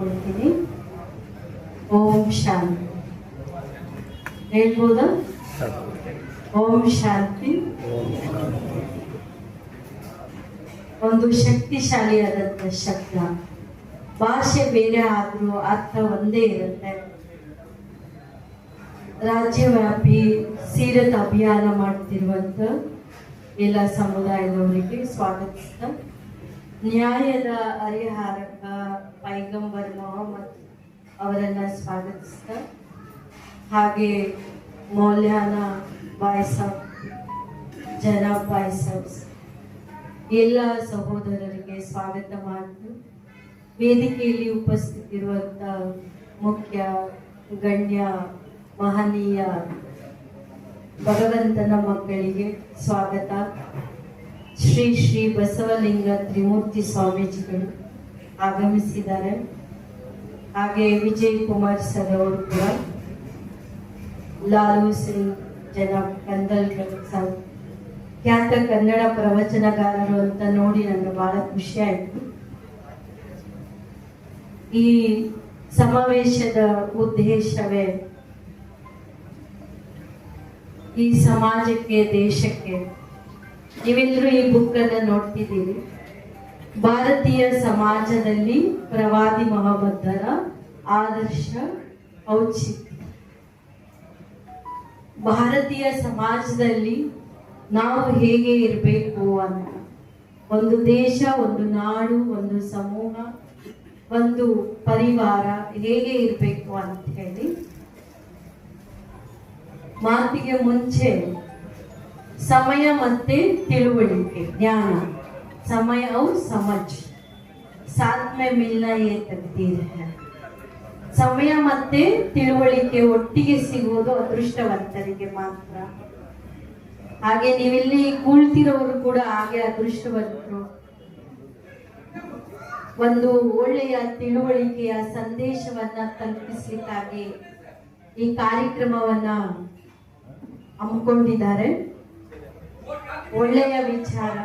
ಕೇಳ್ಕೊಳ್ತೀನಿ. ಓಂ ಶಾಂತಿ ಹೇಳ್ಬೋದಾ? ಓಂ ಶಾಂತಿ. ಒಂದು ಶಕ್ತಿಶಾಲಿಯಾದಂಥ ಶಬ್ದ. ಭಾಷೆ ಬೇರೆ ಆದ್ರೂ ಅರ್ಥ ಒಂದೇ ಇರುತ್ತೆ. ರಾಜ್ಯವ್ಯಾಪಿ ಸೀರತ್ ಅಭಿಯಾನ ಮಾಡ್ತಿರುವಂತ ಎಲ್ಲ ಸಮುದಾಯದವರಿಗೆ ಸ್ವಾಗತಿಸ್ತಾ, ನ್ಯಾಯದ ಹರಿಹಾರಕ ಪೈಗಂಬರ್ ಮೊಹಮ್ಮದ್ ಅವರನ್ನ ಸ್ವಾಗತಿಸ್ತಾ, ಹಾಗೆ ಮೌಲ್ಯಾನ ಬಾಯ್ ಸಾಬ್, ಜನಾಬ್ ಬಾಯ್ ಸಾಬ್ ಎಲ್ಲ ಸಹೋದರರಿಗೆ ಸ್ವಾಗತ ಮಾಡ್ತು. ವೇದಿಕೆಯಲ್ಲಿ ಉಪಸ್ಥಿತಿರುವಂತ ಮುಖ್ಯ ಗಣ್ಯ ಮಹನೀಯ ಭಗವಂತನ ಮಕ್ಕಳಿಗೆ ಸ್ವಾಗತ. ಶ್ರೀ ಶ್ರೀ ಬಸವಲಿಂಗ ತ್ರಿಮೂರ್ತಿ ಸ್ವಾಮೀಜಿಗಳು ಆಗಮಿಸಿದ್ದಾರೆ. ಹಾಗೆ ವಿಜಯ್ ಕುಮಾರ್ ಸರ್ ಅವರು ಕೂಡ, ಲಾಲು ಸಿಂಗ್ ಜನಾಬ್ ಕಂದಲ್ಕರ್ ಸರ್, ಖ್ಯಾತ ಕನ್ನಡ ಪ್ರವಚನಗಾರರು ಅಂತ ನೋಡಿ ನನಗೆ ಬಹಳ ಖುಷಿ ಆಯಿತು. ಈ ಸಮಾವೇಶದ ಉದ್ದೇಶವೇ ಈ ಸಮಾಜಕ್ಕೆ, ದೇಶಕ್ಕೆ, ನೀವೆಲ್ಲರೂ ಈ ಬುಕ್ ಅನ್ನ ನೋಡ್ತಿದ್ದೀರಿ. ಭಾರತೀಯ ಸಮಾಜದಲ್ಲಿ ಪ್ರವಾದಿ ಮೊಹಮ್ಮದರ ಆದರ್ಶ ಔಚಿತ್ಯ. ಭಾರತೀಯ ಸಮಾಜದಲ್ಲಿ ನಾವು ಹೇಗೆ ಇರಬೇಕು ಅಂತ, ಒಂದು ದೇಶ, ಒಂದು ನಾಡು, ಒಂದು ಸಮೂಹ, ಒಂದು ಪರಿವಾರ ಹೇಗೆ ಇರಬೇಕು ಅಂತ ಹೇಳಿ, ಮಾತಿಗೆ ಮುಂಚೆ ಸಮಯ ಮತ್ತೆ ತಿಳುವಳಿಕೆ, ಜ್ಞಾನ, ಸಮಯ और समझ साथ में मिलना ये तकदीर है. ಸಮಯ ಮತ್ತೆ ತಿಳುವಳಿಕೆ ಒಟ್ಟಿಗೆ ಸಿಗುವುದು ಅದೃಷ್ಟವಂತರಿಗೆ ಮಾತ್ರ. ಹಾಗೆ ನೀವಿಲ್ಲಿ ಕೂಳ್ತಿರೋರು ಕೂಡ ಹಾಗೆ ಅದೃಷ್ಟವಂತರು. ಒಂದು ಒಳ್ಳೆಯ ತಿಳುವಳಿಕೆಯ ಸಂದೇಶವನ್ನ ತಲುಪಿಸಲಿಕ್ಕಾಗಿ ಈ ಕಾರ್ಯಕ್ರಮವನ್ನ ಹಮ್ಮಿಕೊಂಡಿದ್ದಾರೆ. ಒಳ್ಳೆಯ ವಿಚಾರ,